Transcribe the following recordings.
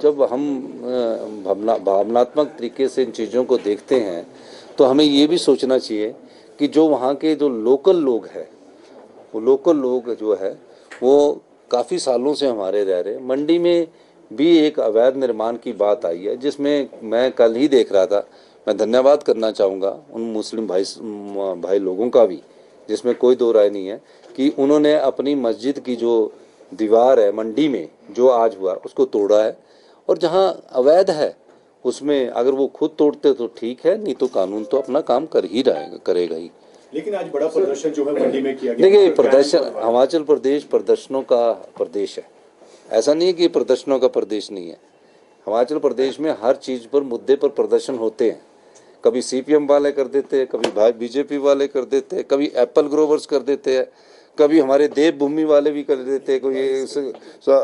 जब हम भावनात्मक तरीके से इन चीज़ों को देखते हैं तो हमें ये भी सोचना चाहिए कि जो वहाँ के जो लोकल लोग हैं, वो लोकल लोग जो है वो काफ़ी सालों से हमारे रह रहे। मंडी में भी एक अवैध निर्माण की बात आई है, जिसमें मैं कल ही देख रहा था। मैं धन्यवाद करना चाहूँगा उन मुस्लिम भाई लोगों का भी, जिसमें कोई दो राय नहीं है, कि उन्होंने अपनी मस्जिद की जो दीवार है मंडी में जो आज हुआ उसको तोड़ा है। और जहाँ अवैध है उसमें अगर वो खुद तोड़ते तो ठीक है, नहीं तो कानून तो अपना काम करेगा ही। लेकिन आज बड़ा प्रदर्शन जो है मंडी में किया गया। देखिए, प्रदर्शन, हिमाचल प्रदेश प्रदर्शनों का प्रदेश है। ऐसा नहीं है कि प्रदर्शनों का प्रदेश नहीं है। हिमाचल प्रदेश में हर चीज़ पर, मुद्दे पर प्रदर्शन होते हैं। कभी सीपीएम वाले कर देते हैं, कभी बीजेपी वाले कर देते हैं, कभी एप्पल ग्रोवर्स कर देते हैं, कभी हमारे देवभूमि वाले भी कर देते हैं, कोई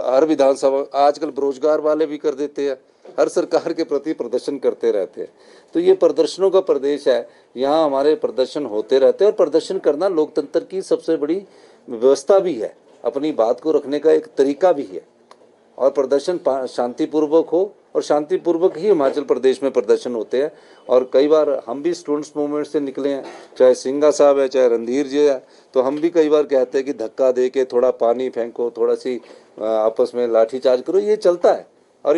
हर विधानसभा, आजकल बेरोजगार वाले भी कर देते हैं। हर सरकार के प्रति प्रदर्शन करते रहते हैं। तो ये प्रदर्शनों का प्रदेश है, यहाँ हमारे प्रदर्शन होते रहते हैं। और प्रदर्शन करना लोकतंत्र की सबसे बड़ी व्यवस्था भी है, अपनी बात को रखने का एक तरीका भी है। और प्रदर्शन शांतिपूर्वक हो, और शांतिपूर्वक ही हिमाचल प्रदेश में प्रदर्शन होते हैं। और कई बार हम भी स्टूडेंट्स मूवमेंट से निकले हैं, चाहे सिंघा साहब है, चाहे रणधीर जी है, तो हम भी कई बार कहते हैं कि धक्का दे के थोड़ा पानी फेंको, थोड़ा सी आपस में लाठीचार्ज करो, ये चलता है। और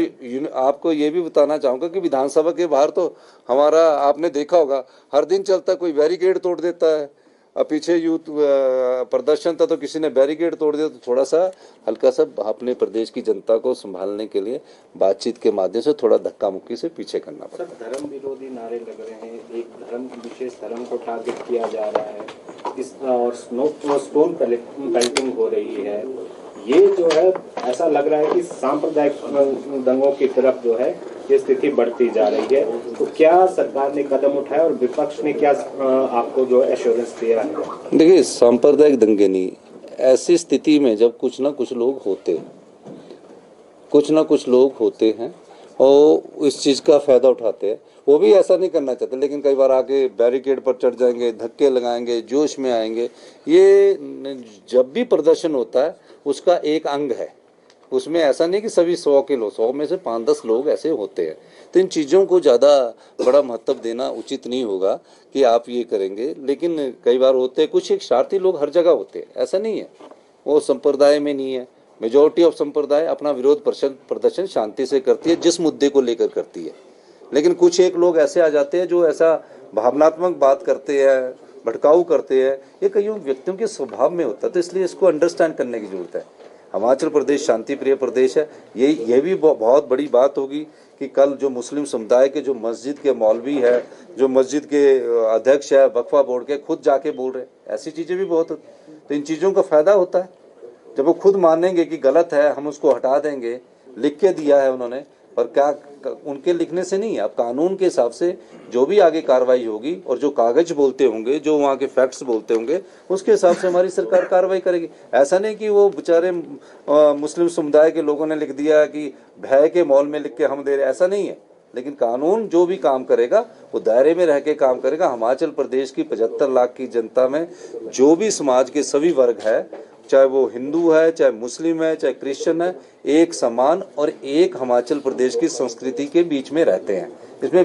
आपको ये भी बताना चाहूँगा कि विधानसभा के बाहर तो हमारा, आपने देखा होगा, हर दिन चलता है, कोई बैरिकेड तोड़ देता है। अब पीछे यूथ प्रदर्शन था तो किसी ने बैरिकेड तोड़ दिया। तो थोड़ा सा हल्का सा अपने प्रदेश की जनता को संभालने के लिए बातचीत के माध्यम से थोड़ा धक्का मुक्की से पीछे करना पड़ता है। सर, धर्म विरोधी नारे लग रहे हैं, एक धर्म, विशेष धर्म को टारगेट किया जा रहा है, इस और स्टोन पेल्टिंग हो रही है। ये जो है ऐसा लग रहा है कि सांप्रदायिक दंगों की तरफ जो है ये स्थिति बढ़ती जा रही है। तो क्या सरकार ने कदम उठाया और विपक्ष ने क्या आपको जो एश्योरेंस दिया है? देखिए, सांप्रदायिक दंगे नहीं, ऐसी स्थिति में जब कुछ ना कुछ लोग होते हैं और इस चीज़ का फ़ायदा उठाते हैं। वो भी ऐसा नहीं करना चाहते, लेकिन कई बार आके बैरिकेड पर चढ़ जाएंगे, धक्के लगाएंगे, जोश में आएंगे। ये जब भी प्रदर्शन होता है उसका एक अंग है। उसमें ऐसा नहीं कि सभी 100 में से 5-10 लोग ऐसे होते हैं। तो इन चीज़ों को ज़्यादा बड़ा महत्व देना उचित नहीं होगा कि आप ये करेंगे। लेकिन कई बार होते हैं, कुछ एक शरारती लोग हर जगह होते हैं, ऐसा नहीं है। वो संप्रदाय में नहीं है। मेजॉरिटी ऑफ संप्रदाय अपना विरोध प्रदर्शन शांति से करती है, जिस मुद्दे को लेकर करती है। लेकिन कुछ एक लोग ऐसे आ जाते हैं जो ऐसा भावनात्मक बात करते हैं, भड़काऊ करते हैं। ये कई व्यक्तियों के स्वभाव में होता है, तो इसलिए इसको अंडरस्टैंड करने की जरूरत है। हिमाचल प्रदेश शांति प्रिय प्रदेश है। ये भी बहुत बड़ी बात होगी कि कल जो मुस्लिम समुदाय के जो मस्जिद के मौलवी है, जो मस्जिद के अध्यक्ष है, वक्फा बोर्ड के, खुद जाके बोल रहे हैं। ऐसी चीज़ें भी बहुत होती। तो इन चीज़ों का फ़ायदा होता है जब वो खुद मानेंगे कि गलत है, हम उसको हटा देंगे। लिख के दिया है उन्होंने, पर क्या उनके लिखने से नहीं है। अब कानून के हिसाब से जो भी आगे कार्रवाई होगी और जो कागज बोलते होंगे, जो वहाँ के फैक्ट्स बोलते होंगे, उसके हिसाब से हमारी सरकार कार्रवाई करेगी। ऐसा नहीं कि वो बेचारे मुस्लिम समुदाय के लोगों ने लिख दिया कि भय के मॉल में लिख के हम दे रहे, ऐसा नहीं है। लेकिन कानून जो भी काम करेगा वो दायरे में रह के काम करेगा। हिमाचल प्रदेश की 75 लाख की जनता में जो भी समाज के सभी वर्ग है, चाहे वो हिंदू है, चाहे मुस्लिम है, चाहे क्रिश्चियन है, एक समान और एक हिमाचल प्रदेश की संस्कृति के बीच में रहते हैं। इसमें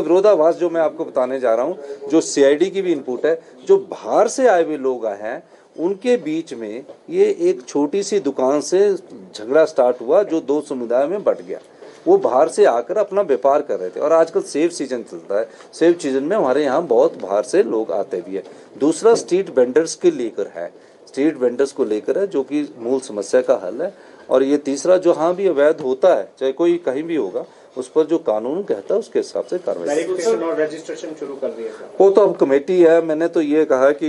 विरोधाभास जो मैं आपको बताने जा रहा हूँ, जो सीआईडी की भी इनपुट है, जो बाहर से आए हुए लोग आए हैं, उनके बीच में ये एक छोटी सी दुकान से झगड़ा स्टार्ट हुआ जो 2 समुदाय में बट गया। वो बाहर से आकर अपना व्यापार कर रहे थे। और आजकल सेब सीजन चलता है, सेब सीजन में हमारे यहाँ बहुत बाहर से लोग आते भी है। दूसरा स्ट्रीट वेंडर्स के लेकर है, स्ट्रीट वेंडर्स को लेकर है, जो कि मूल समस्या का हल है। और ये तीसरा, जो हाँ भी अवैध होता है, चाहे कोई कहीं भी होगा, उस पर जो कानून कहता है उसके हिसाब से कार्रवाई। और रजिस्ट्रेशन शुरू कर दिया था। वो तो अब कमेटी है। मैंने तो ये कहा कि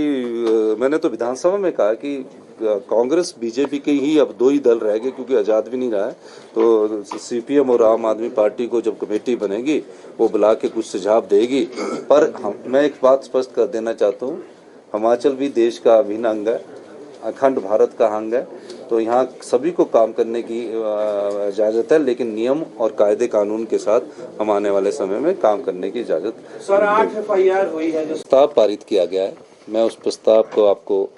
मैंने तो विधानसभा में कहा कि कांग्रेस बीजेपी के ही अब 2 ही दल रह गए, क्योंकि आज़ाद भी नहीं रहा है। तो सीपीएम और आम आदमी पार्टी को जब कमेटी बनेगी वो बुला के कुछ सुझाव देगी। पर मैं एक बात स्पष्ट कर देना चाहता हूँ, हिमाचल भी देश का अभिन्न अंग है, अखंड भारत का अंग है। तो यहाँ सभी को काम करने की इजाज़त है, लेकिन नियम और कायदे कानून के साथ हम आने वाले समय में काम करने की इजाज़त। सर, 8 FIR हुई है, जो प्रस्ताव पारित किया गया है, मैं उस प्रस्ताव को आपको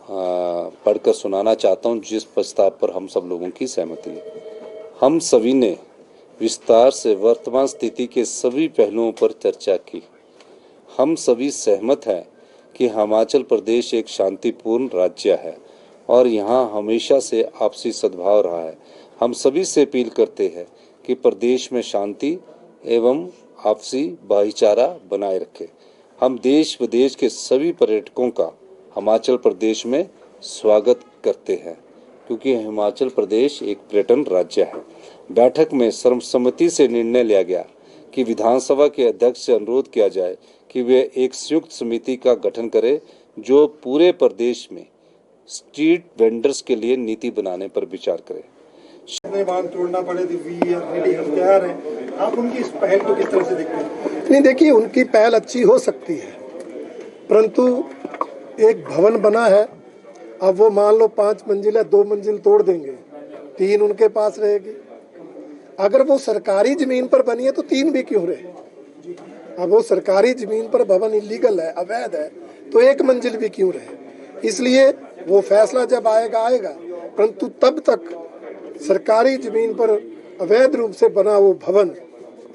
पढ़कर सुनाना चाहता हूँ, जिस प्रस्ताव पर हम सब लोगों की सहमति है। हम सभी ने विस्तार से वर्तमान स्थिति के सभी पहलुओं पर चर्चा की। हम सभी सहमत हैं कि हिमाचल प्रदेश एक शांतिपूर्ण राज्य है और यहाँ हमेशा से आपसी सद्भाव रहा है। हम सभी से अपील करते हैं कि प्रदेश में शांति एवं आपसी भाईचारा बनाए रखें। हम देश विदेश के सभी पर्यटकों का हिमाचल प्रदेश में स्वागत करते हैं क्योंकि हिमाचल प्रदेश एक पर्यटन राज्य है। बैठक में सर्वसम्मति से निर्णय लिया गया कि विधानसभा के अध्यक्ष से अनुरोध किया जाए कि वे एक संयुक्त समिति का गठन करें जो पूरे प्रदेश में स्ट्रीट वेंडर्स के लिए नीति बनाने पर विचार करे। बांध तोड़ना पड़े तो वी रेडी हम तैयार हैं। आप उनकी इस पहल को किस तरह से देखते हैं? नहीं, देखिए उनकी पहल अच्छी हो सकती है, परंतु एक भवन बना है, अब वो मान लो 5 मंजिल है, 2 मंजिल तोड़ देंगे, 3 उनके पास रहेगी। अगर वो सरकारी जमीन पर बनी है तो 3 भी क्यों रहे? अब वो सरकारी जमीन पर भवन इलीगल है, अवैध है, तो 1 मंजिल भी क्यों रहे? इसलिए वो फैसला जब आएगा, परंतु तब तक सरकारी जमीन पर अवैध रूप से बना वो भवन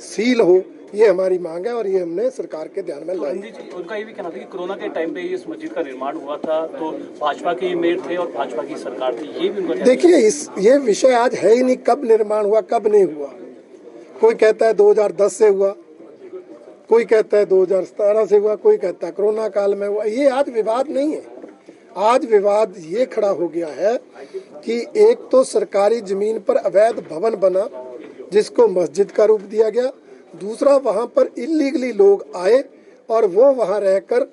सील हो, ये हमारी मांग है और ये हमने सरकार के ध्यान में लाई। उनका ये भी कहना था कि कोरोना के टाइम पे इस मस्जिद का निर्माण हुआ था तो भाजपा के मेयर थे और भाजपा की सरकार थी, ये भी उनका। देखिए ये विषय आज है ही नहीं, कब निर्माण हुआ कब नहीं हुआ। कोई कहता है 2010 से हुआ, कोई कहता है 2017 से हुआ, कोई कहता है कोरोना काल में हुआ। ये आज विवाद नहीं है। आज विवाद ये खड़ा हो गया है कि एक तो सरकारी जमीन पर अवैध भवन बना जिसको मस्जिद का रूप दिया गया, दूसरा वहां पर इलीगली लोग आए और वो वहां रहकर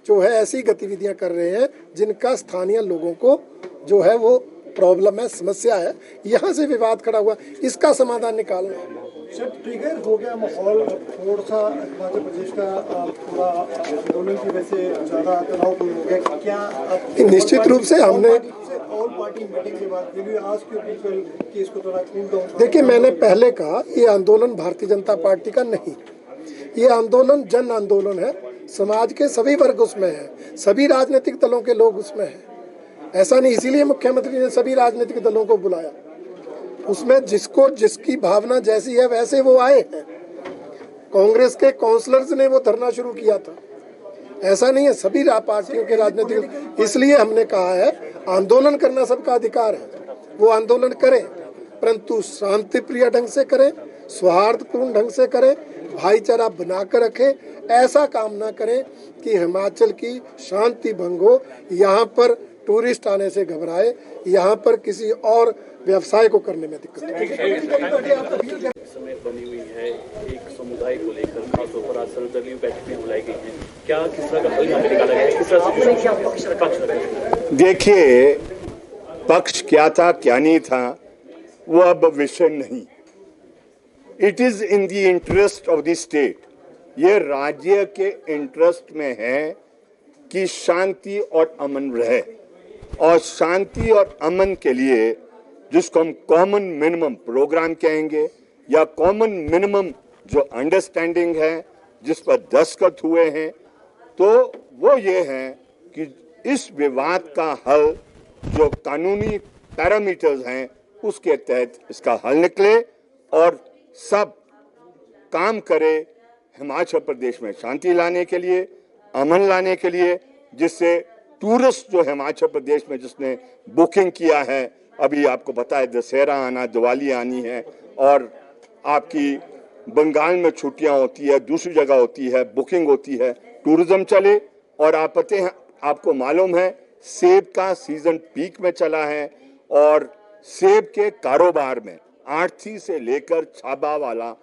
जो है ऐसी गतिविधियां कर रहे हैं जिनका स्थानीय लोगों को जो है वो प्रॉब्लम है, समस्या है। यहाँ से विवाद खड़ा हुआ, इसका समाधान निकालना है। सर, ट्रिगर हो गया माहौल थोड़ा सा हिमाचल प्रदेश का पूरा आंदोलन की वजह से ज़्यादा तनावपूर्ण हो गया क्या? निश्चित रूप से हमने ऑल पार्टी मीटिंग के बाद आज के इसको थोड़ा कूल डाउन। देखिए, मैंने पहले कहा ये आंदोलन भारतीय जनता पार्टी का नहीं, ये आंदोलन जन आंदोलन है। समाज के सभी वर्ग उसमें है, सभी राजनीतिक दलों के लोग उसमें हैं। ऐसा नहीं, इसीलिए मुख्यमंत्री ने सभी राजनीतिक दलों को बुलाया। उसमें जिसको जिसकी भावना जैसी है वैसे वो आए हैं। कांग्रेस के काउंसलर्स ने वो धरना शुरू किया था, ऐसा नहीं है, सभी पार्टियों के राजनीतिक। इसलिए हमने कहा है आंदोलन करना सबका अधिकार है, वो आंदोलन करें, परंतु शांति प्रिय ढंग से करें, सौहार्दपूर्ण ढंग से करें, भाईचारा बनाकर रखें। ऐसा काम ना करें कि हिमाचल की शांति भंग हो, यहाँ पर टूरिस्ट आने से घबराए, यहाँ पर किसी और व्यवसाय को करने में दिक्कत है। समय बनी हुई है एक समुदाय को लेकर, खासतौर पर आज सर्वदलीय बैठकें बुलाई गई हैं, क्या किस तरह का हल निकाला गया है, किस तरह से पक्ष रखें? देखिए, पक्ष क्या था क्या नहीं था वो अब विषय नहीं। It is in the interest of the state, ये राज्य के इंटरेस्ट में है कि शांति और अमन रहे, और शांति और अमन के लिए जिसको हम कॉमन मिनिमम प्रोग्राम कहेंगे या कॉमन मिनिमम जो अंडरस्टैंडिंग है जिस पर दस्तखत हुए हैं, तो वो ये है कि इस विवाद का हल जो कानूनी पैरामीटर्स हैं उसके तहत इसका हल निकले और सब काम करे हिमाचल प्रदेश में शांति लाने के लिए, अमन लाने के लिए, जिससे टूरिस्ट जो हिमाचल प्रदेश में जिसने बुकिंग किया है, अभी आपको पता है दशहरा आना, दिवाली आनी है और आपकी बंगाल में छुट्टियां होती है, दूसरी जगह होती है, बुकिंग होती है, टूरिज्म चले। और आप पते हैं, आपको मालूम है सेब का सीजन पीक में चला है और सेब के कारोबार में आर्थी से लेकर छाबा वाला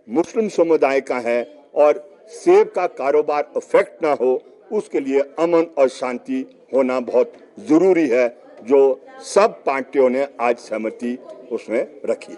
मुस्लिम समुदाय का है और सेब का कारोबार अफेक्ट ना हो उसके लिए अमन और शांति होना बहुत जरूरी है, जो सब पार्टियों ने आज सहमति उसमें रखी।